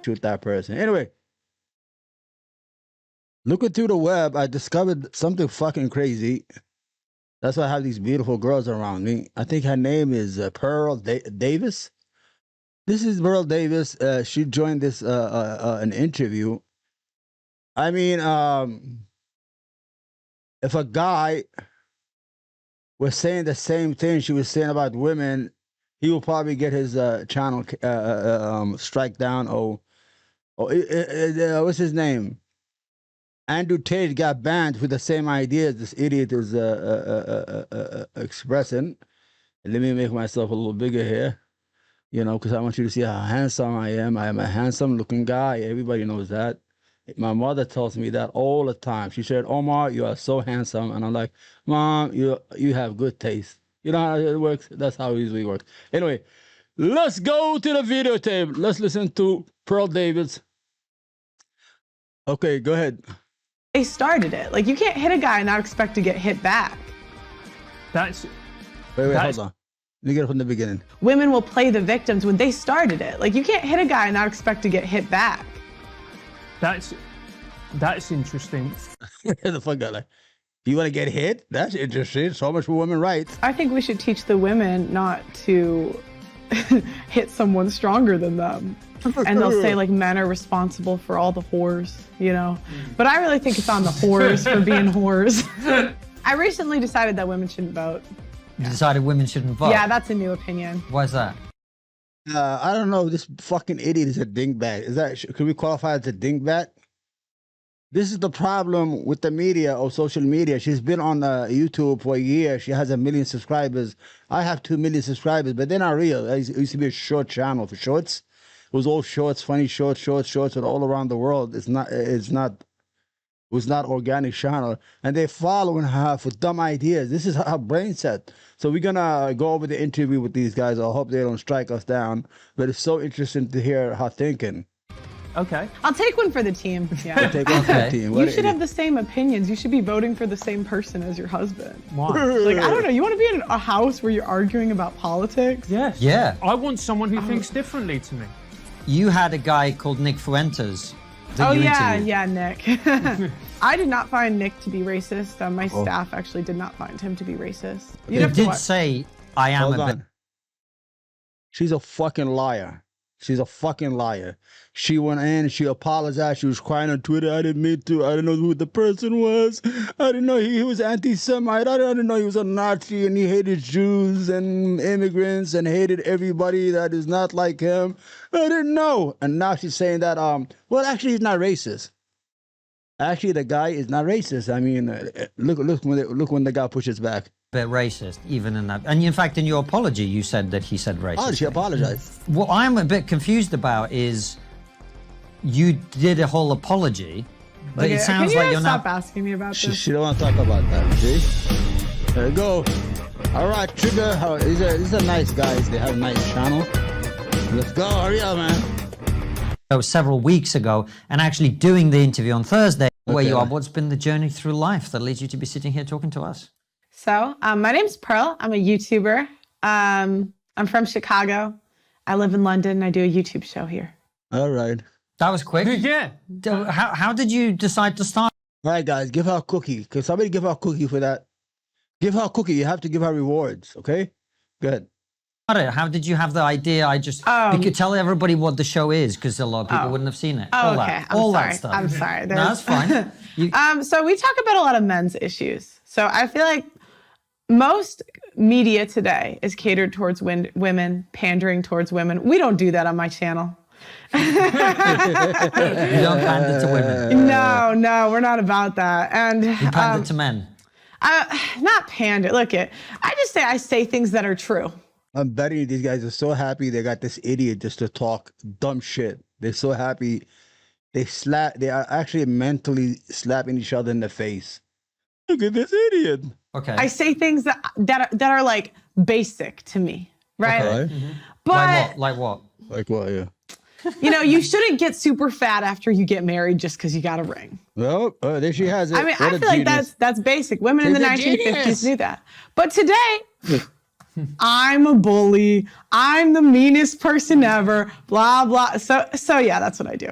shoot that person. Anyway, looking through the web, I discovered something fucking crazy. That's why I have these beautiful girls around me. I think her name is Pearl Davis. This is Pearl Davis. She joined this an interview. I mean, if a guy was saying the same thing she was saying about women, he will probably get his channel strike down. What's his name? Andrew Tate got banned with the same ideas this idiot is expressing. Let me make myself a little bigger here, you know, because I want you to see how handsome I am. I am a handsome-looking guy. Everybody knows that. My mother tells me that all the time. She said, Omar, you are so handsome. And I'm like, Mom, you have good taste. You know how it works? That's how it usually works. Anyway, let's go to the videotape. Let's listen to Pearl Davis. Okay, go ahead. They started it. Like, you can't hit a guy and not expect to get hit back. Wait, hold on. Let me get it from the beginning. Women will play the victims when they started it. Like, you can't hit a guy and not expect to get hit back. That's interesting. The fuck guy, like, you want to get hit? That's interesting. So much for women's rights. I think we should teach the women not to hit someone stronger than them. And they'll say, like, men are responsible for all the whores, you know? But I really think it's on the whores for being whores. I recently decided that women shouldn't vote. You decided women shouldn't vote? Yeah, that's a new opinion. Why is that? I don't know. This fucking idiot is a dingbat. Is that, could we qualify as a dingbat? This is the problem with the media or social media. She's been on YouTube for a year. She has 1 million subscribers. I have 2 million subscribers, but they're not real. It used to be a short channel for shorts. It was all shorts, funny shorts, and all around the world. It was not organic channel. And they're following her for dumb ideas. This is her brain set. So we're gonna go over the interview with these guys. I hope they don't strike us down. But it's so interesting to hear her thinking. Okay. I'll take one for the team. Yeah. I'll take one for the team. You should have the same opinions. You should be voting for the same person as your husband. Why? Like, I don't know. You want to be in a house where you're arguing about politics? Yes. Yeah. I want someone who thinks differently to me. You had a guy called Nick Fuentes. Oh, yeah, Nick. I did not find Nick to be racist. My staff actually did not find him to be racist. He did say, I am a bit... She's a fucking liar. She's a fucking liar. She went in, she apologized, she was crying on Twitter. I didn't mean to, I didn't know who the person was. I didn't know he was anti-Semite. I didn't know he was a Nazi and he hated Jews and immigrants and hated everybody that is not like him. I didn't know. And now she's saying that, well, actually he's not racist. Actually, the guy is not racist. I mean, look when the guy pushes back. Bit racist, even in that. And in fact, in your apology, you said that he said racist. Oh, she apologized. What I'm a bit confused about is you did a whole apology, but Okay, it sounds can you like you're stop not... asking me about this? She don't want to talk about that, see? There you go. All right, Trigger, these are nice guys. They have a nice channel. Let's go, hurry up, man. Several weeks ago, and actually doing the interview on Thursday, where you are, what's been the journey through life that leads you to be sitting here talking to us? So, my name's Pearl. I'm a YouTuber. I'm from Chicago. I live in London, and I do a YouTube show here. All right. That was quick. Yeah. How did you decide to start? All right, guys, give her a cookie. Can somebody give her a cookie for that? Give her a cookie. You have to give her rewards, okay? Good. How did you have the idea? You could tell everybody what the show is, because a lot of people wouldn't have seen it. Oh, okay. That stuff. I'm sorry. No, that's fine. So we talk about a lot of men's issues. So I feel like most media today is catered towards women, pandering towards women. We don't do that on my channel. You don't pander to women. No, we're not about that. And you pander to men. Not pander. I say things that are true. I'm betting these guys are so happy they got this idiot just to talk dumb shit. They're so happy. They are actually mentally slapping each other in the face. Look at this idiot. Okay. I say things that are like basic to me, right? Okay. But like what? Like what? Yeah. You know, you shouldn't get super fat after you get married just because you got a ring. Well, there she has it. I mean, I feel like that's basic. Women in the 1950s knew that. But today, I'm a bully. I'm the meanest person ever. Blah blah. So yeah, that's what I do.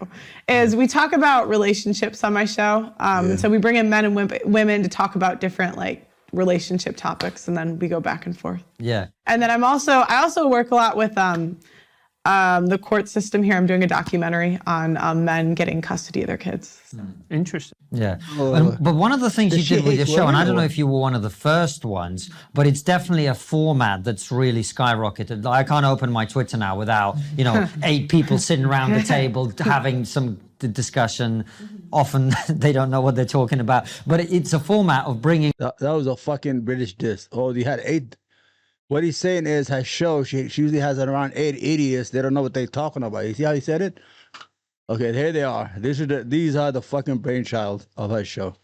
Is we talk about relationships on my show. So we bring in men and women to talk about different like relationship topics, and then we go back and forth. Yeah. And then I also work a lot with the court system here. I'm doing a documentary on men getting custody of their kids. So. Interesting. Yeah. But one of the things you did with your show, and I don't know if you were one of the first ones, but it's definitely a format that's really skyrocketed. I can't open my Twitter now without, 8 people sitting around the table having some discussion. Often they don't know what they're talking about, but it's a format of bringing. That was a fucking British diss. Oh, you had 8. What he's saying is her show, she usually has around 8 idiots. They don't know what they're talking about. You see how he said it? Okay, here they are. These are the fucking brainchild of her show.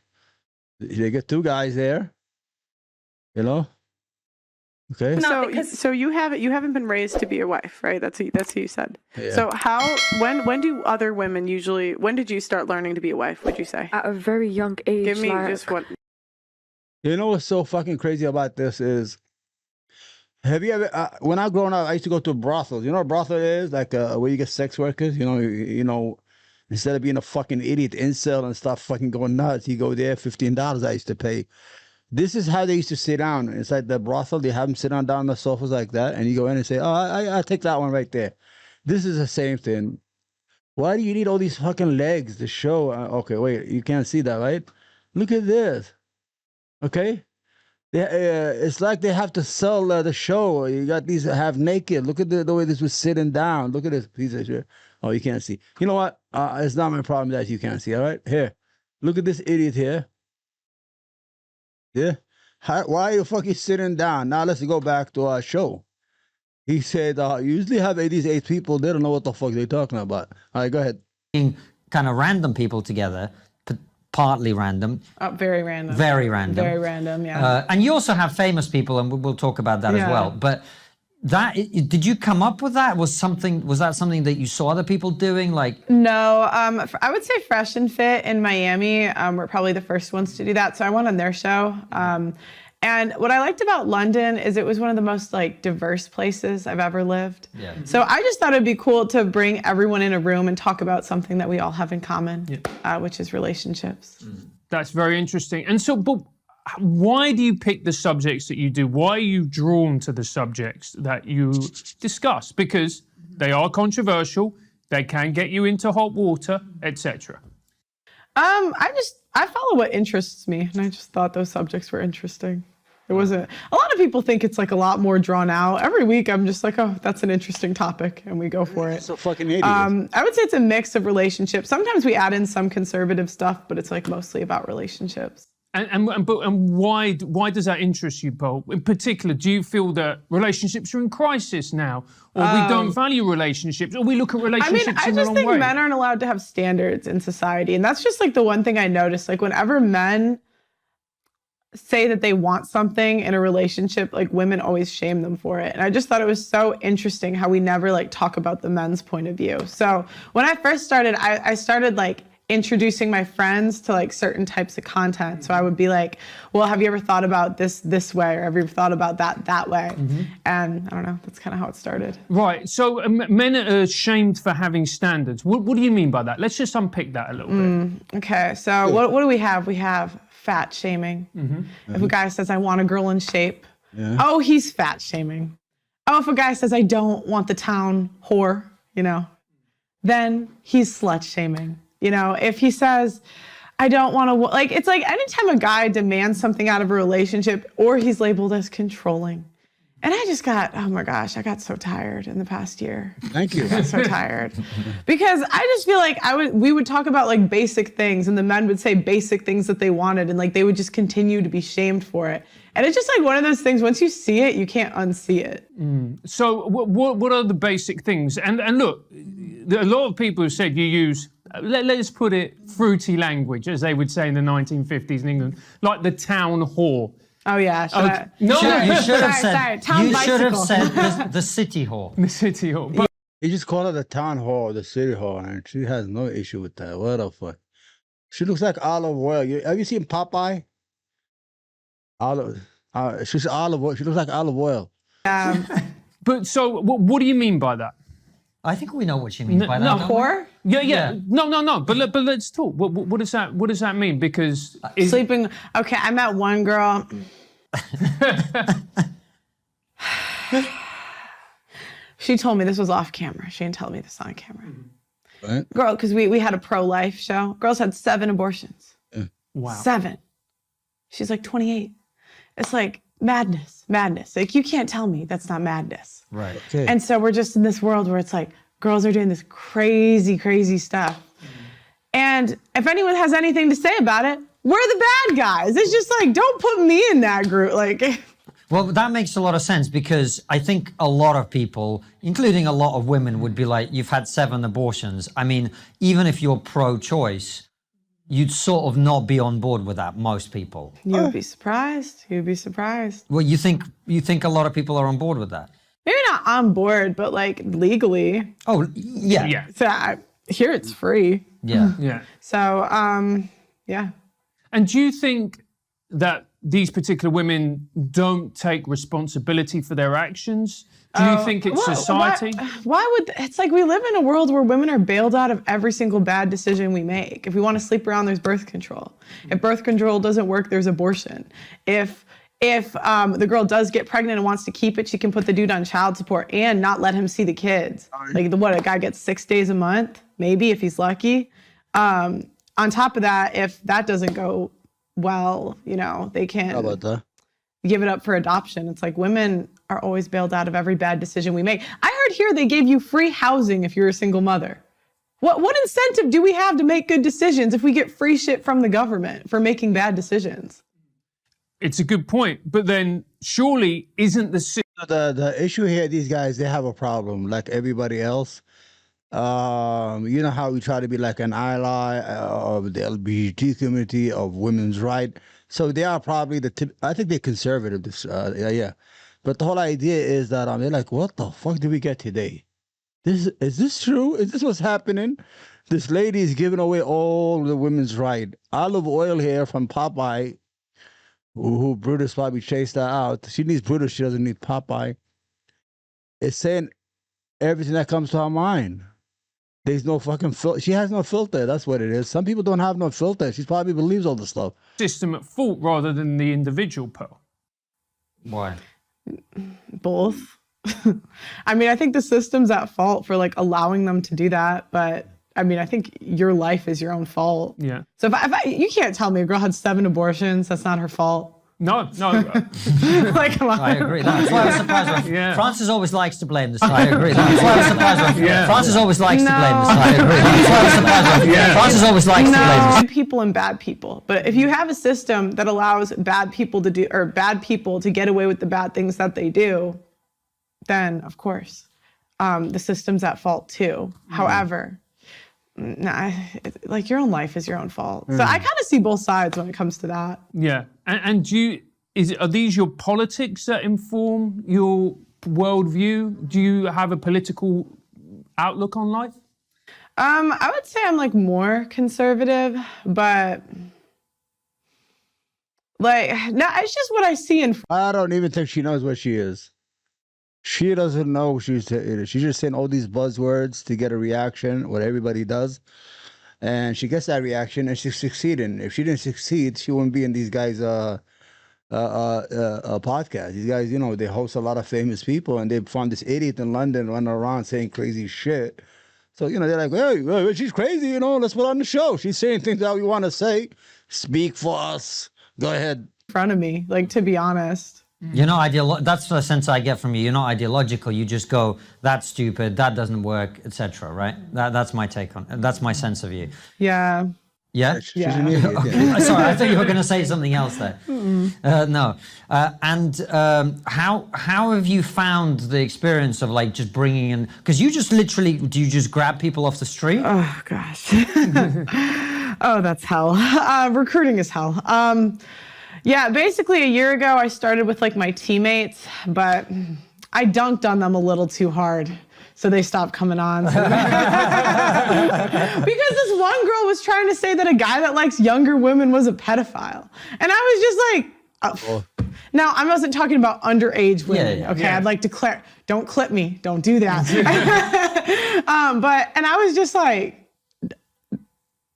They get 2 guys there, Okay. So you haven't been raised to be a wife, right? That's what you said. Yeah. So when do other women usually? When did you start learning to be a wife? Would you say at a very young age? Give me just what. You know what's so fucking crazy about this is. Have you ever? When I growing up, I used to go to brothels. You know what a brothel is? Like where you get sex workers. Instead of being a fucking idiot incel and start fucking going nuts, you go there. $15 I used to pay. This is how they used to sit down inside the brothel. They have them sit down on the sofas like that, and you go in and say, "Oh, I take that one right there." This is the same thing. Why do you need all these fucking legs to show? Okay, wait, you can't see that, right? Look at this. Okay. It's like they have to sell the show. You got these half naked. Look at the way this was sitting down. Look at this piece of shit. Oh, you can't see. You know what? It's not my problem that you can't see. All right, here. Look at this idiot here. Yeah. Why are you fucking sitting down? Now let's go back to our show. He said, usually have these 8 people. They don't know what the fuck they're talking about. All right, go ahead. Kind of random people together. Partly random. Very random. Very random. Very random, yeah. And you also have famous people, and we'll talk about that as well. But did you come up with that? Was that something that you saw other people doing? No, I would say Fresh and Fit in Miami were probably the first ones to do that. So I went on their show. And what I liked about London is it was one of the most diverse places I've ever lived. Yeah. So I just thought it'd be cool to bring everyone in a room and talk about something that we all have in common, which is relationships. That's very interesting. And so, but why do you pick the subjects that you do? Why are you drawn to the subjects that you discuss? Because they are controversial, they can get you into hot water, etc. I follow what interests me, and I just thought those subjects were interesting. It wasn't. A lot of people think it's a lot more drawn out. Every week, I'm just like, oh, that's an interesting topic, and we go for it. So fucking idiot. I would say it's a mix of relationships. Sometimes we add in some conservative stuff, but it's mostly about relationships. And why does that interest you, Paul? In particular, do you feel that relationships are in crisis now, or we don't value relationships, or we look at relationships in the wrong way? I just think men aren't allowed to have standards in society, and that's just the one thing I noticed. Whenever men say that they want something in a relationship, women always shame them for it. And I just thought it was so interesting how we never talk about the men's point of view. So when I first started, I started introducing my friends to certain types of content. So I would be like, well, have you ever thought about this way, or have you ever thought about that way? And I don't know, that's kind of how it started. Right, so men are shamed for having standards. What do you mean by that? Let's just unpick that a little bit. Okay, so what do we have? We have fat shaming. If a guy says, I want a girl in shape, oh, he's fat shaming. Oh, if a guy says, I don't want the town whore, then he's slut shaming. If he says, I don't want to, it's anytime a guy demands something out of a relationship, or he's labeled as controlling. And I just got, oh my gosh, I got so tired in the past year. Thank you. I got so tired. Because I just feel like we would talk about basic things, and the men would say basic things that they wanted, and they would just continue to be shamed for it. And it's just one of those things, once you see it, you can't unsee it. So what are the basic things? And look, a lot of people have said you use, let's put it fruity language, as they would say in the 1950s in England, like the town whore. Oh yeah. You should have said Sorry, the city whore. The city hall. But You just call her the town hall, the city hall, and she has no issue with that. What the fuck? She looks like olive oil. Have you seen Popeye? She's olive oil. She looks like olive oil. But so, what do you mean by that? I think we know what she means by that. no, don't we? Whore? Yeah. No. But let's talk. What does that? What does that mean? Because Sleeping. Okay, I met one girl. She told me this was off camera. She didn't tell me this on camera. Right? Girl, because we had a pro-life show. Girls had 7 abortions. wow. 7. She's like 28. It's like madness. Like you can't tell me that's not madness. Right. Okay. And so we're just in this world where it's like girls are doing this crazy stuff. And if anyone has anything to say about it, we're the bad guys. It's just like, don't put me in that group. Like, Well, that makes a lot of sense because I think a lot of people, including a lot of women, would be like, you've had 7 abortions. I mean, even if you're pro-choice, you'd sort of not be on board with that, most people. you'd be surprised. You'd be surprised. Well, you think a lot of people are on board with that? Maybe not on board, but like legally. Oh, yeah. Yeah. So here it's free. Yeah. Yeah. So, yeah. And do you think that these particular women don't take responsibility for their actions? Do you think it's society? Why would, it's like we live in a world where women are bailed out of every single bad decision we make. If we want to sleep around, there's birth control. If birth control doesn't work, there's abortion. If the girl does get pregnant and wants to keep it, she can put the dude on child support and not let him see the kids. Like a guy gets 6 days a month, maybe if he's lucky. On top of that, if that doesn't go well, they can How about that? give it up for adoption. It's like women are always bailed out of every bad decision we make. I heard here they gave you free housing if you're a single mother. What incentive do we have to make good decisions if we get free shit from the government for making bad decisions? It's a good point, but then surely isn't The issue here, these guys, they have a problem like everybody else. You know how we try to be like an ally of the LGBT community, of women's rights. So they are probably I think they're conservative. Yeah. But the whole idea is that they're like, what the fuck did we get today? Is this true? Is this what's happening? This lady is giving away all the women's right. Olive oil here from Popeye, who Brutus probably chased her out. She needs Brutus. She doesn't need Popeye. It's saying everything that comes to her mind. There's no fucking filter. She has no filter. That's what it is. Some people don't have no filter. She probably believes all the stuff. system at fault rather than the individual, Pearl? Why? Both. I mean, I think the system's at fault for like allowing them to do that, but I mean, I think your life is your own fault. Yeah. So you can't tell me a girl had 7 abortions, that's not her fault. No. Like, come on. I agree. That's why I was surprised. When Yeah. Francis always likes to blame the side. I agree. That's why I was surprised. When Francis always likes to blame the side. I agree. That's why I was surprised. When Francis always likes to blame the side. Good people and bad people. But if you have a system that allows bad people to get away with the bad things that they do, then of course, the system's at fault too. However, like your own life is your own fault. So I kind of see both sides when it comes to that. Yeah. And are these your politics that inform your worldview? Do you have a political outlook on life? I would say I'm like more conservative, but like, no, it's just what I see in. I don't even think she knows what she is. She doesn't know she's just saying all these buzzwords to get a reaction, what everybody does. And she gets that reaction and she's succeeding. If she didn't succeed, she wouldn't be in these guys' podcast. These guys, they host a lot of famous people and they found this idiot in London running around saying crazy shit. So, they're like, hey, she's crazy, let's put her on the show. She's saying things that we want to say. Speak for us. Go ahead. Front of me, like, to be honest. You're not that's the sense I get from you. You're not ideological. You just go, that's stupid, that doesn't work, etc. Right? That's my take on it. That's my sense of you. Yeah. Yeah? She's an idiot. Yeah. Sorry, I thought you were going to say something else there. No. How have you found the experience of like just bringing in, because do you just grab people off the street? Oh, gosh. Oh, that's hell. Recruiting is hell. Yeah, basically a year ago, I started with like my teammates, but I dunked on them a little too hard. So they stopped coming on. Because this one girl was trying to say that a guy that likes younger women was a pedophile. And I was just like, Now, I wasn't talking about underage women, okay? Yeah. I'd like to don't clip me. Don't do that. And I was just like,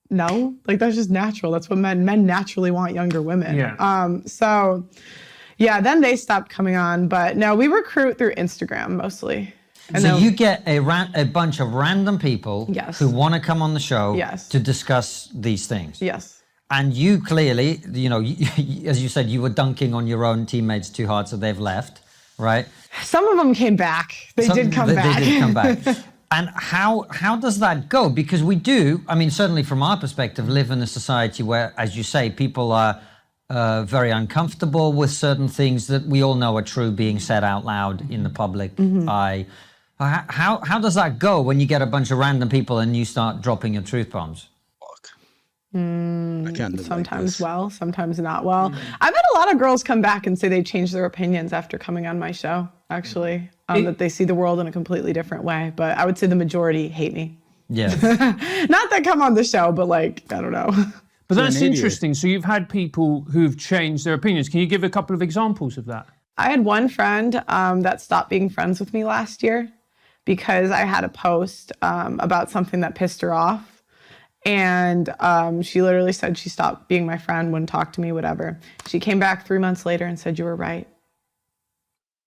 no, like that's just natural. That's what men naturally want younger women. Yeah. So yeah, then they stopped coming on, but no, we recruit through Instagram mostly. And so you get a bunch of random people Yes. who want to come on the show Yes. to discuss these things. Yes. And you clearly, as you said, you were dunking on your own teammates too hard, so they've left, right? Some of them came back. They did come back. They did come back. And how does that go? Because we do, I mean, certainly from our perspective, live in a society where, as you say, people are very uncomfortable with certain things that we all know are true being said out loud in the public eye. How does that go when you get a bunch of random people and you start dropping your truth bombs? I can't live Sometimes like this. well, sometimes not well. I've had a lot of girls come back and say they changed their opinions after coming on my show, actually, that they see the world in a completely different way. But I would say the majority hate me. Yeah. Not that come on the show, but like, I don't know. But that's an idiot. interesting. So you've had people who've changed their opinions. Can you give a couple of examples of that? I had one friend that stopped being friends with me last year because I had a post about something that pissed her off. And she literally said she stopped being my friend, wouldn't talk to me, whatever. She came back 3 months later and said, you were right.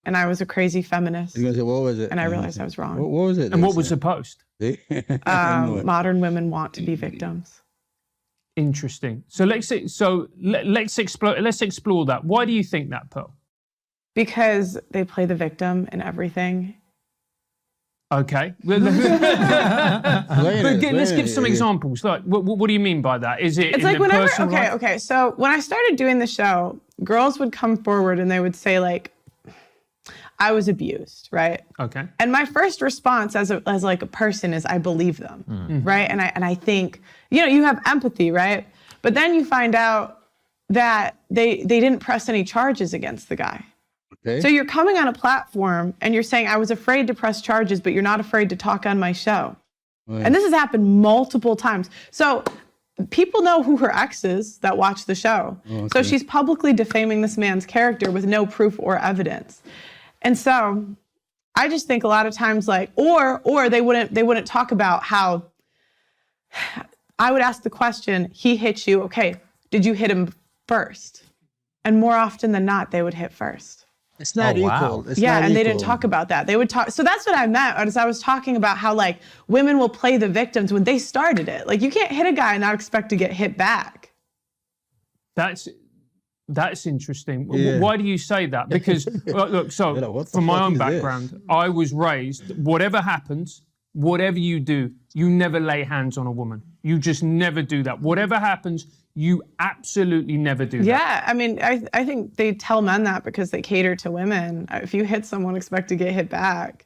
And I was a crazy feminist. You're gonna say, what was it? And I realized I was wrong. What was it? And what was the post? Modern women want to be victims. Interesting. So let's explore that. Why do you think that, Pearl? Because they play the victim in everything. Okay. Let's Let's give some examples. Like, what do you mean by that? Is it? It's in like the whenever, personal life? okay. So when I started doing the show, girls would come forward and they would say like, I was abused, right? Okay. And my first response as like a person is I believe them, right? And I think, you have empathy, right? But then you find out that they didn't press any charges against the guy. Okay. So you're coming on a platform and you're saying, I was afraid to press charges, but you're not afraid to talk on my show. Right. And this has happened multiple times. So people know who her ex is that watch the show. Oh, okay. So she's publicly defaming this man's character with no proof or evidence. And so I just think a lot of times like, or they wouldn't talk about how I would ask the question, he hit you, okay, did you hit him first? And more often than not, they would hit first. It's not Oh, wow. equal. It's Yeah, not and they didn't equal. talk about that. They would talk. So that's what I meant as I was talking about how like women will play the victims when they started it. Like you can't hit a guy and not expect to get hit back. That's interesting. Yeah. Why do you say that? Because look, so You're like, what the from my fuck own is this? background, I was raised, whatever happens, whatever you do, you never lay hands on a woman. You just never do that. Whatever happens, you absolutely never do that. Yeah, I mean, I think they tell men that because they cater to women. If you hit someone, expect to get hit back.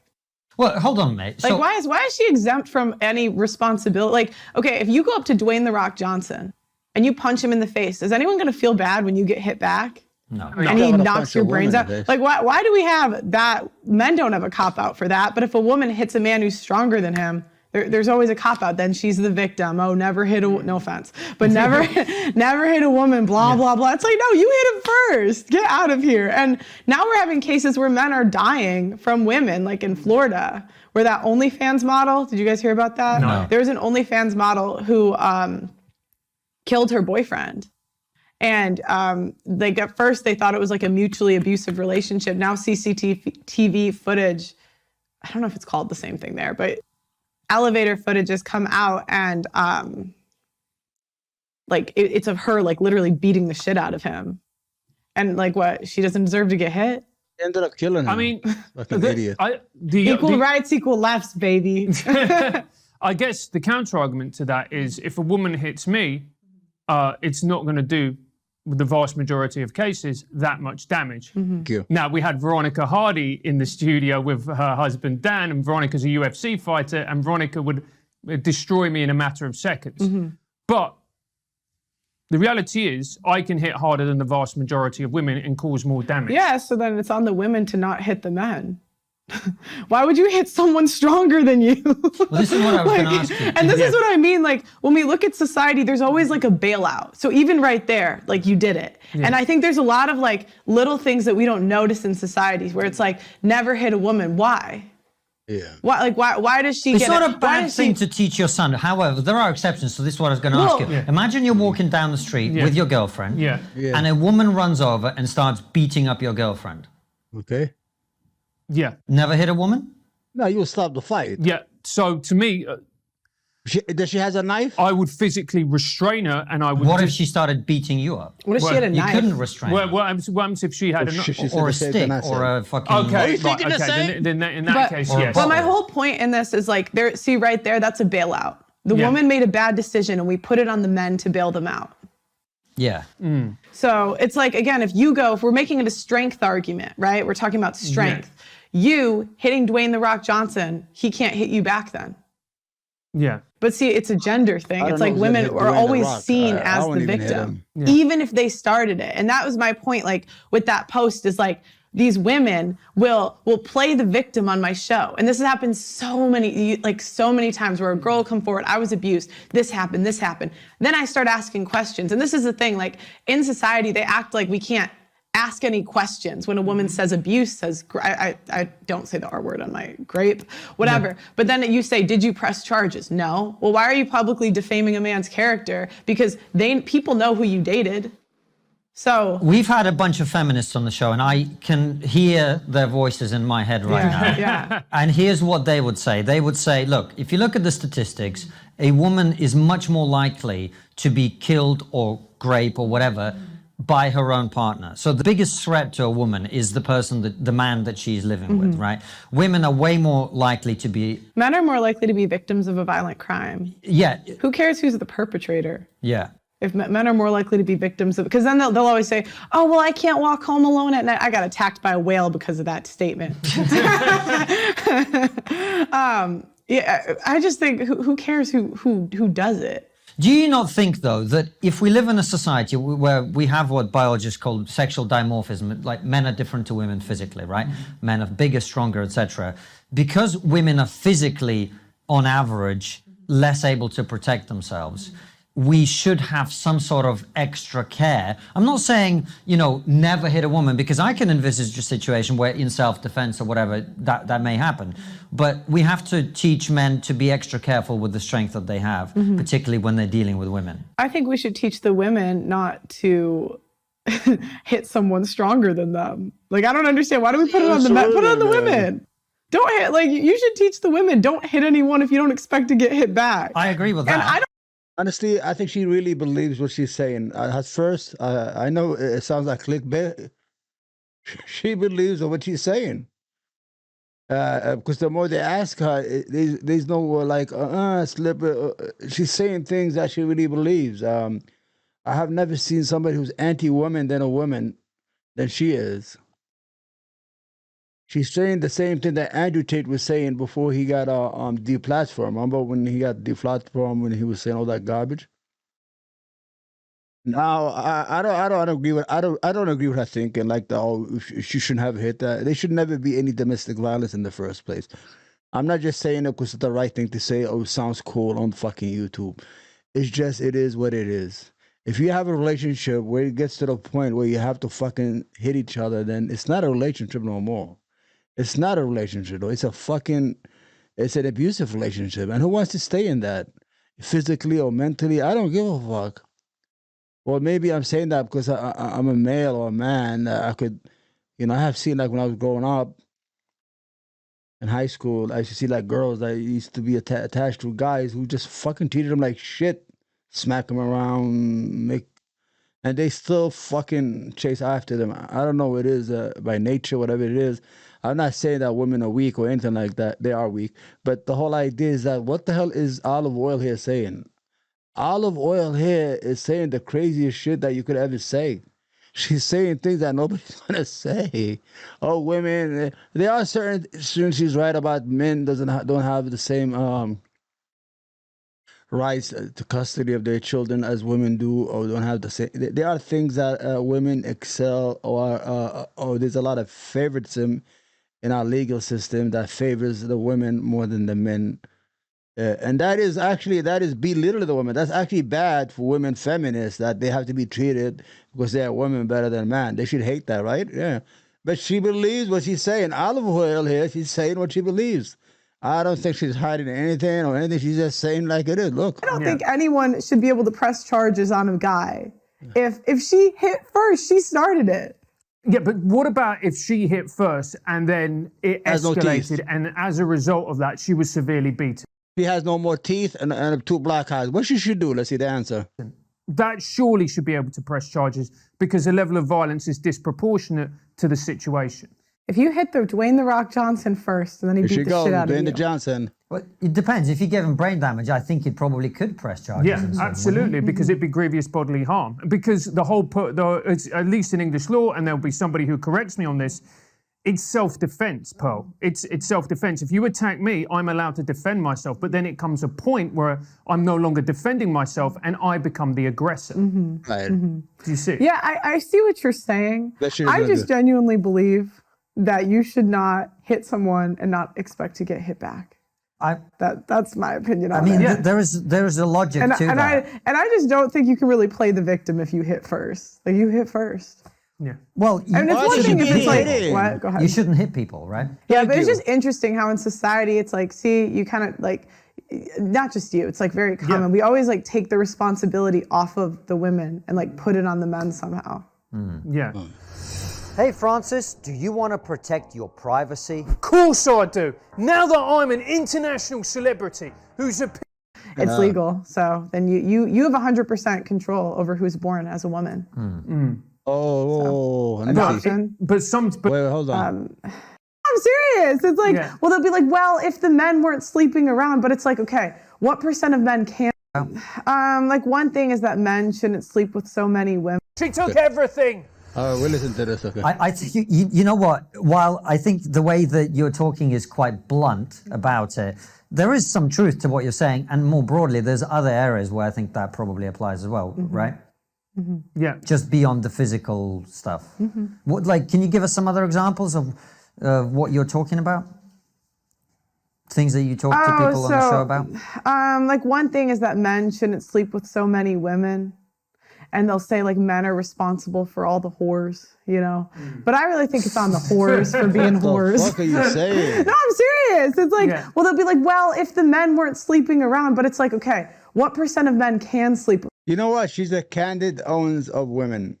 Well, hold on, mate. Like, So, why is she exempt from any responsibility? Like, okay, if you go up to Dwayne "The Rock" Johnson and you punch him in the face, is anyone going to feel bad when you get hit back? no. And he I'm gonna knocks punch your a woman brains in out. the face. Like, why do we have that? Men don't have a cop out for that. But if a woman hits a man who's stronger than him, there's always a cop out. Then she's the victim. Oh, never hit no offense, but never hit a woman. Blah blah blah. It's like, no, you hit him first. Get out of here. And now we're having cases where men are dying from women, like in Florida, where that OnlyFans model. Did you guys hear about that? No. There was an OnlyFans model who killed her boyfriend. And like at first they thought it was like a mutually abusive relationship. Now CCTV footage, I don't know if it's called the same thing there, but elevator footage has come out and like it's of her like literally beating the shit out of him. And like what, she doesn't deserve to get hit? He ended up killing him. I mean, like an idiot. Equal rights, equal lefts, baby. I guess the counter argument to that is if a woman hits me, it's not going to do, with the vast majority of cases, that much damage. Thank you. Now, we had Veronica Hardy in the studio with her husband Dan, and Veronica's a UFC fighter, and Veronica would destroy me in a matter of seconds. But the reality is, I can hit harder than the vast majority of women and cause more damage. Yeah, so then it's on the women to not hit the men. Why would you hit someone stronger than you? Well, this is what I was going to ask you. And this is what I mean. Like, when we look at society, there's always like a bailout. So even right there, like, you did it. Yeah. And I think there's a lot of like little things that we don't notice in societies where it's like, never hit a woman. Why? Yeah. Why does she it's get not it? a bad thing to teach your son. However, there are exceptions. So this is what I was going to ask you. Yeah. Imagine you're walking down the street with your girlfriend. Yeah. And a woman runs over and starts beating up your girlfriend. Okay. Yeah. Never hit a woman? No, you will stop the fight. Yeah. So to me, Does she has a knife? I would physically restrain her, and I would. What if she started beating you up? What if she had a You knife? couldn't restrain her. What happens if she had a knife? Or a stick, or a fucking... Okay, thinking the same? Then in that case, yes. But my whole point in this is like, there. See right there, that's a bailout. The woman made a bad decision, and we put it on the men to bail them out. Yeah. So it's like, again, if we're making it a strength argument, right? We're talking about strength. You hitting Dwayne "The Rock" Johnson, he can't hit you back then. Yeah. But see, it's a gender thing. It's like women are always seen as the victim, even if they started it. And that was my point, like, with that post, is like, these women will play the victim on my show. And this has happened so many times where a girl will come forward, I was abused, this happened. Then I start asking questions. And this is the thing, like, in society, they act like we can't ask any questions when a woman says abuse, says, I don't say the R word on my grape, whatever. Yeah. But then you say, did you press charges? No. Well, why are you publicly defaming a man's character? Because people know who you dated. So we've had a bunch of feminists on the show, and I can hear their voices in my head right now. Yeah. And here's what they would say. They would say, look, if you look at the statistics, a woman is much more likely to be killed or raped or whatever by her own partner. So the biggest threat to a woman is the man that she's living with, right? Women are way more likely to be... Men are more likely to be victims of a violent crime. Yeah. Who cares who's the perpetrator? Yeah. If men are more likely to be victims of, because then they'll always say, oh, well, I can't walk home alone at night. I got attacked by a whale because of that statement. I just think, who cares who does it? Do you not think, though, that if we live in a society where we have what biologists call sexual dimorphism, like men are different to women physically, right? Men are bigger, stronger, etc. Because women are physically, on average, less able to protect themselves, we should have some sort of extra care. I'm not saying, never hit a woman, because I can envisage a situation where in self-defense or whatever, that may happen. But we have to teach men to be extra careful with the strength that they have, particularly when they're dealing with women. I think we should teach the women not to hit someone stronger than them. Like, I don't understand. Why do we put it on the men? Put it on the women. Don't hit, you should teach the women, don't hit anyone if you don't expect to get hit back. I agree with that. Honestly, I think she really believes what she's saying. At first, I know it sounds like clickbait. She believes what she's saying. Because the more they ask her, there's no slip. She's saying things that she really believes. I have never seen somebody who's anti-woman than she is. She's saying the same thing that Andrew Tate was saying before he got deplatformed. Remember when he got deplatformed when he was saying all that garbage? Now I don't agree with I don't agree with her thinking like she shouldn't have hit that. There should never be any domestic violence in the first place. I'm not just saying it because it's the right thing to say. Oh, it sounds cool on fucking YouTube. It's just it is what it is. If you have a relationship where it gets to the point where you have to fucking hit each other, then it's not a relationship no more. It's not a relationship, though. It's an abusive relationship. And who wants to stay in that? Physically or mentally? I don't give a fuck. Well, maybe I'm saying that because I'm a male or a man. I could, I have seen, like, when I was growing up in high school, I used to see, like, girls that used to be attached to guys who just fucking treated them like shit, smack them around, and they still fucking chase after them. I don't know what it is by nature, whatever it is. I'm not saying that women are weak or anything like that. They are weak. But the whole idea is that what the hell is Olive Oil here saying? Olive Oil here is saying the craziest shit that you could ever say. She's saying things that nobody's going to say. Oh, women, there are certain she's right about men don't have the same rights to custody of their children as women do, or don't have the same. There are ththings that women excel or there's a lot of favoritism in our legal system that favors the women more than the men. And that is belittling the women. That's actually bad for women feminists that they have to be treated because they are women better than men. They should hate that, right? Yeah. But she believes what she's saying. Olive oil here, she's saying what she believes. I don't think she's hiding anything or anything. She's just saying like it is. Look. I don't think anyone should be able to press charges on a guy. If she hit first, she started it. Yeah, but what about if she hit first and then it Has no escalated teeth. and as a result of that, she was severely beaten? She has no more teeth and 2 black eyes. What she should do? Let's see the answer. That surely should be able to press charges because the level of violence is disproportionate to the situation. If you hit the Dwayne "The Rock" Johnson first, and then he Here beat she the goes, shit out of Dwayne you. the Johnson. Well, it depends. If you gave him brain damage, I think you probably could press charges. Yeah, and so on, absolutely, because it'd be grievous bodily harm. Because it's, at least in English law, and there'll be somebody who corrects me on this, it's self-defense, Pearl. It's self-defense. If you attack me, I'm allowed to defend myself, but then it comes a point where I'm no longer defending myself and I become the aggressor. Right. Do you see? Yeah, I see what you're saying. That shit is I not just good. genuinely believe that you should not hit someone and not expect to get hit back. That's my opinion on I mean, it. there is a logic to that. I just don't think you can really play the victim if you hit first. Like, you hit first. Yeah. Well, I mean, it's Why one should thing you if be it's like, hitting? what? Go ahead. you shouldn't hit people, right? Yeah, but it's you. just interesting how in society it's like, see, you kind of like, not just you, it's like very common. Yeah. We always like take the responsibility off of the women and like put it on the men somehow. Yeah. Hey Francis, do you want to protect your privacy? Of course I do. Now that I'm an international celebrity who's a... It's legal. So then you have 100% control over who's born as a woman. Oh, let me see. Adoption. Wait, hold on. I'm serious. It's like, Yeah. well, they'll be like, well, if the men weren't sleeping around, but it's like, okay, what percent of men can? Like, one thing is that men shouldn't sleep with so many women. She took everything. All right, we'll listen to this. Okay. I think you know what? While I think the way that you're talking is quite blunt about it, there is some truth to what you're saying, and more broadly, there's other areas where I think that probably applies as well, right? Yeah. Just beyond the physical stuff. What, like, can you give us some other examples of what you're talking about? Things that you talk to people on the show about? Like, one thing is that men shouldn't sleep with so many women. And they'll say, like, men are responsible for all the whores, you know? But I really think it's on the whores for being whores. What the fuck are you saying? No, I'm serious. It's like, Yeah. well, they'll be like, well, if the men weren't sleeping around, but it's like, okay, what percent of men can sleep? You know what? She's the Candace Owens of women.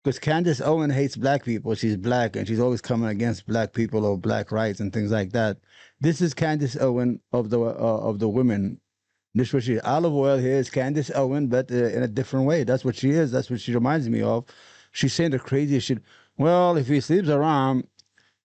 Because Candace Owens hates black people. She's black, and she's always coming against black people or black rights and things like that. This is Candace Owens of the women. This is what she is. Olive oil here is Candace Owens, but in a different way. That's what she is. That's what she reminds me of. She's saying the craziest shit. Well, if he sleeps around,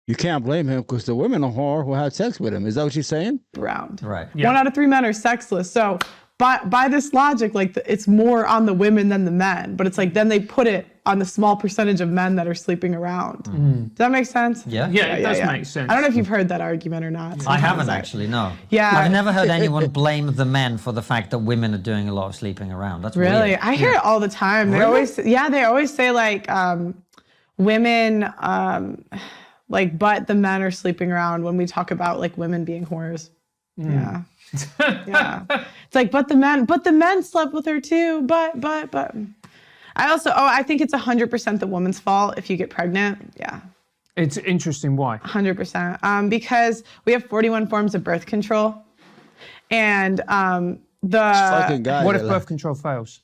you can't blame him because the women are whore who had sex with him. Is that what she's saying? Around. Right. Yeah. 1 out of 3 men are sexless. So by this logic, like, it's more on the women than the men. But it's like, then they put it on the small percentage of men that are sleeping around. Does that make sense? Yeah? Yeah, it does make sense. I don't know if you've heard that argument or not. I haven't actually, no. Yeah. I've never heard anyone blame the men for the fact that women are doing a lot of sleeping around. That's Really? weird. I hear it all the time. They always say like women like, but the men are sleeping around when we talk about like women being whores. Yeah. Yeah. It's like, but the men slept with her too. But I think it's 100% the woman's fault if you get pregnant. Yeah. It's interesting. Why? 100%. Because we have 41 forms of birth control. And Fucking guy. What if birth control fails?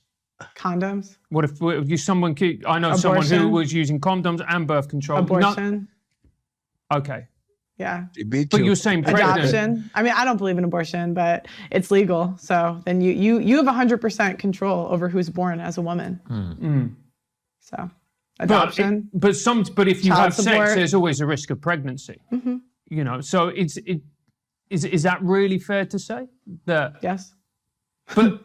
condoms, What if someone? I know someone who Abortion. was using condoms and birth control. abortion. Okay, Yeah. He beat but you. you're saying pregnant. Adoption. I mean, I don't believe in abortion, but it's legal. So then you have 100% control over who's born as a woman. So adoption. But if you Child have sex, support. there's always a risk of pregnancy. You know, so is that really fair to say that? Yes. But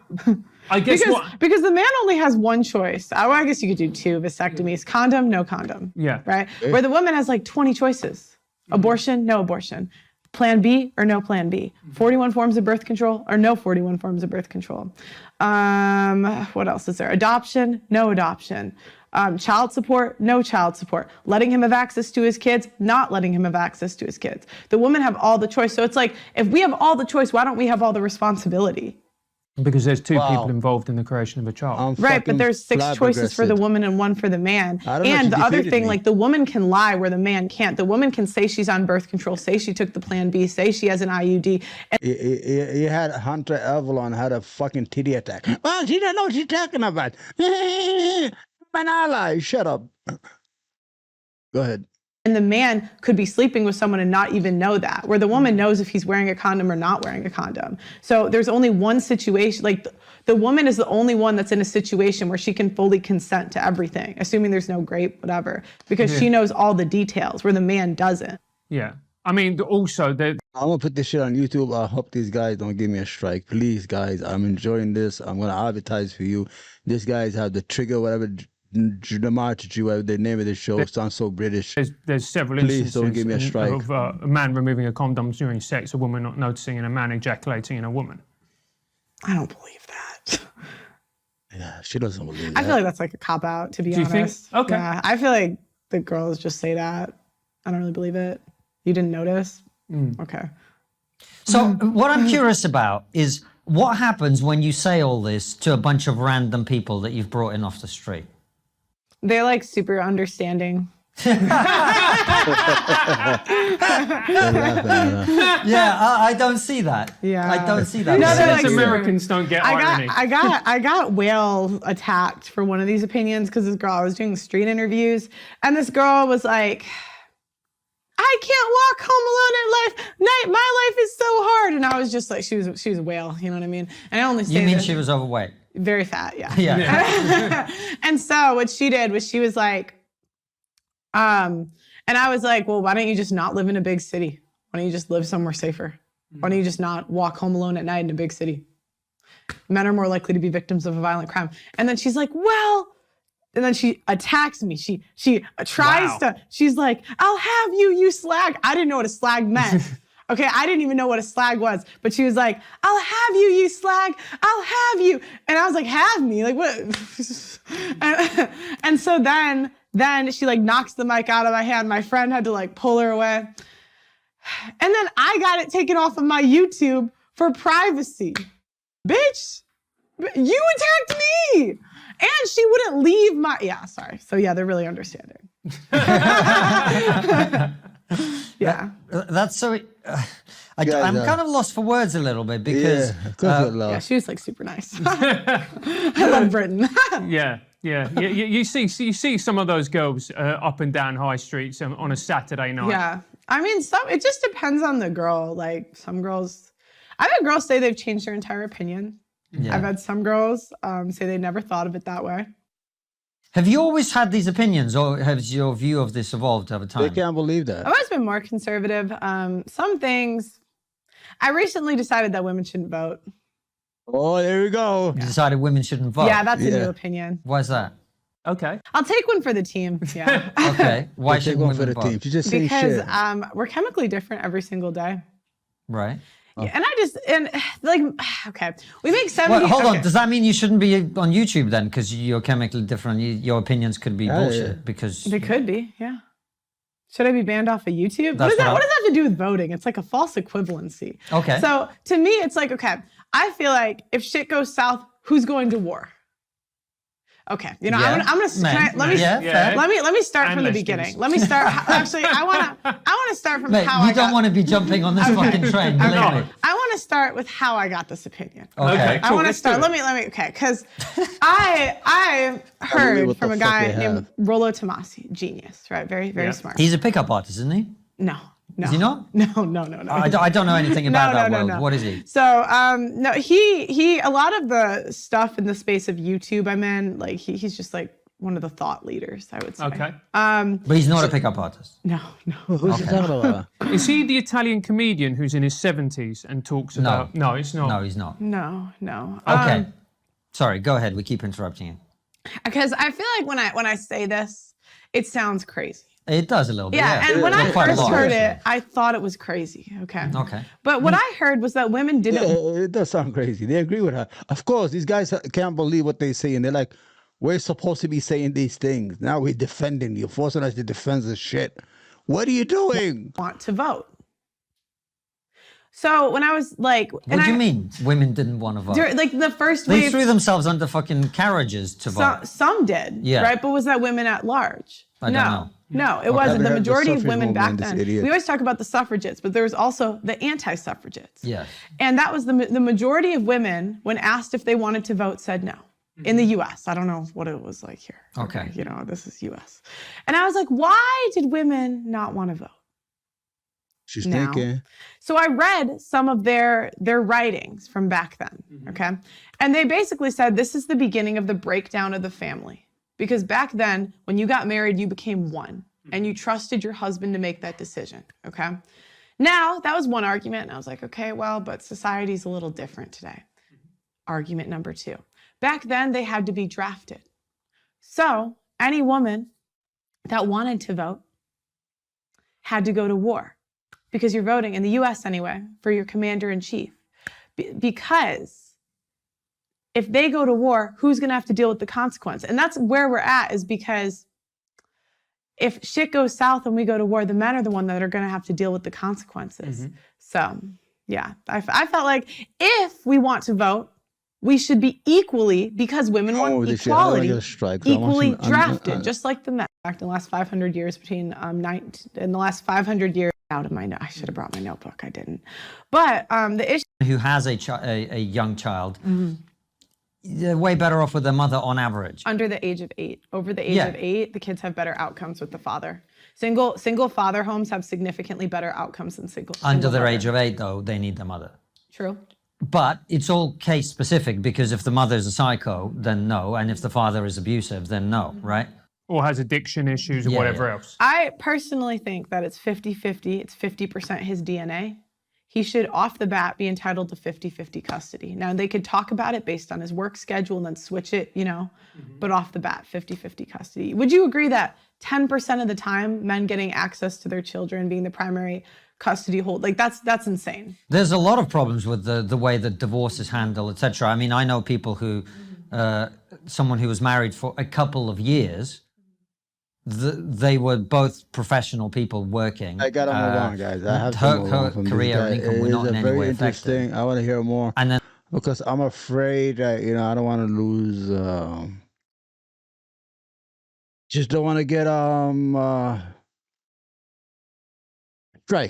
I guess Because the man only has one choice. I guess you could do 2 vasectomies. Condom, no condom. Yeah. Right? Where the woman has like 20 choices. Abortion, no abortion. Plan B or no plan B. 41 forms of birth control or no 41 forms of birth control. What else is there? Adoption, no adoption. Child support, no child support. Letting him have access to his kids, not letting him have access to his kids. The women have all the choice. So it's like, if we have all the choice, why don't we have all the responsibility? Because there's two people involved in the creation of a child. Right, but there's 6 choices for the woman and 1 for the man. And the other thing, like the woman can lie where the man can't. The woman can say she's on birth control, say she took the Plan B, say she has an IUD. You had Hunter Avalon had a fucking titty attack. Well, she doesn't know what she's talking about. An ally. Shut up. Go ahead. And the man could be sleeping with someone and not even know that, where the woman knows if he's wearing a condom or not wearing a condom. So there's only one situation, like the woman is the only one that's in a situation where she can fully consent to everything, assuming there's no grape, whatever, because she knows all the details where the man doesn't. Yeah. I mean, also, I'm going to put this shit on YouTube. I hope these guys don't give me a strike. Please, guys, I'm enjoying this. I'm going to advertise for you. These guys have the trigger, whatever, whatever the name of the show. Sounds so British. There's several Please instances don't give me a strike. of a man removing a condom during sex, a woman not noticing, and a man ejaculating in a woman. I don't believe that. Yeah, she doesn't believe that. I feel like that's like a cop-out, to be Do you honest. think? Okay. Yeah, I feel like the girls just say that. I don't really believe it. You didn't notice? Okay. So what I'm curious about is what happens when you say all this to a bunch of random people that you've brought in off the street? They're like super understanding. Yeah, I don't see that. Yeah. I don't see that. No, they're Since like, Americans don't get irony. I got whale attacked for one of these opinions because this girl, I was doing street interviews, and this girl was like, I can't walk home alone at night. My life is so hard. And I was just like, she was a whale, you know what I mean? And I only say You mean this, she was overweight? very fat, yeah. Yeah. And so what she did was she was like, and I was like, well, why don't you just not live in a big city? Why don't you just live somewhere safer? Why don't you just not walk home alone at night in a big city? Men are more likely to be victims of a violent crime. And then she's like, well, and then she attacks me. She tries to, she's like, I'll have you, you slag. I didn't know what a slag meant. Okay, I didn't even know what a slag was. But she was like, I'll have you, you slag. I'll have you. And I was like, have me? Like, what? and so then she like knocks the mic out of my hand. My friend had to like pull her away. And then I got it taken off of my YouTube for privacy. Bitch, you attacked me. And she wouldn't leave my, yeah, sorry. So yeah, they're really understanding. Yeah. That's so, I'm kind of lost for words a little bit because... Yeah, she was like super nice. I love Britain. Yeah. You see some of those girls up and down high streets on a Saturday night. Yeah. I mean, it just depends on the girl. Like some girls, I've had girls say they've changed their entire opinion. Yeah. I've had some girls say they never thought of it that way. Have you always had these opinions, or has your view of this evolved over time? They can't believe that. I've always been more conservative. Some things, I recently decided that women shouldn't vote. Oh, there we go. You decided women shouldn't vote? Yeah, that's a new opinion. Why is that? Okay. I'll take one for the team. Yeah. Okay. Why should one women for the vote? team? She's just saying Because shit. we're chemically different every single day. Right. Yeah, and like, okay, we make 70. Well, hold on. Does that mean you shouldn't be on YouTube then? Because you're chemically different. Your opinions could be bullshit. Because they could be. Yeah. Should I be banned off of YouTube? What does that have to do with voting? It's like a false equivalency. Okay. So to me, it's like, okay, I feel like if shit goes south, who's going to war? Okay, you know, Yeah. I'm gonna let me start from the beginning. Let me start. Actually, I wanna start from Mate, how you don't want to be jumping on this fucking train. Believe me. I want to start with how I got this opinion. Okay. I want to start. Let me. Okay, because I heard from a guy named Rollo Tomasi, genius, right? Very, very smart. He's a pickup artist, isn't he? No. Is he not? No. I don't know anything about that world. No. What is he? So, no, he a lot of the stuff in the space of YouTube I'm in, like he's just like one of the thought leaders, I would say. Okay. But he's not a pickup artist. No. Who's he talking about? Is he the Italian comedian who's in his 70s and talks about... No, it's not. No, he's not. No. Okay. Sorry, go ahead. We keep interrupting you. Because I feel like when I say this, it sounds crazy. It does a little bit. Yeah, and when I Quite a first lot, heard actually. it, I thought it was crazy. Okay. Okay. But what I heard was that women didn't. Yeah, it does sound crazy. They agree with her. Of course, these guys can't believe what they say, and they're like, We're supposed to be saying these things. Now we're defending you, forcing us to defend this shit. What are you doing? Want to vote. So when I was like, What do you mean women didn't want to vote? Like the first They wave, threw themselves under fucking carriages to vote. some did, Yeah. right? But was that women at large? I don't know. No, it wasn't. The heard the majority of suffrage women back movement, this then. idiot. We always talk about the suffragettes, but there was also the anti-suffragettes. Yes. And that was the majority of women, when asked if they wanted to vote, said no. In the U.S., I don't know what it was like here. Okay. You know, this is U.S. And I was like, why did women not want to vote? She's now? thinking. So I read some of their writings from back then, okay? And they basically said this is the beginning of the breakdown of the family. Because back then, when you got married, you became one. And you trusted your husband to make that decision, okay? Now, that was one argument. And I was like, okay, well, but society's a little different today. Argument number 2. Back then, they had to be drafted. So any woman that wanted to vote had to go to war. Because you're voting, in the US anyway, for your commander-in-chief. Because if they go to war, who's gonna have to deal with the consequence? And that's where we're at, is because if shit goes south and we go to war, the men are the ones that are gonna have to deal with the consequences. So, yeah, I felt like if we want to vote, we should be equally, because women want equality, equally drafted, just like the men. In the last 500 years between, in the last 500 years, out of my note. I should have brought my notebook. I didn't. But the issue. Who has a young child, they're way better off with their mother on average. Under the age of 8. Over the age of 8, the kids have better outcomes with the father. Single father homes have significantly better outcomes than single. Under the age of 8, though, they need their mother. True. But it's all case specific, because if the mother is a psycho, then no. And if the father is abusive, then no, right? Or has addiction issues or whatever else. I personally think that it's 50-50. It's 50% his DNA. He should, off the bat, be entitled to 50-50 custody. Now, they could talk about it based on his work schedule and then switch it, you know, but off the bat, 50-50 custody. Would you agree that 10% of the time, men getting access to their children being the primary custody hold, like that's insane. There's a lot of problems with the way that divorce is handled, etc. I mean, I know people who, someone who was married for a couple of years, they were both professional people working. I gotta move on, guys. I have to move on her from career and income were not in any way affected. I want to hear more. And then, because I'm afraid that, you know, I don't want to lose. Just don't want to get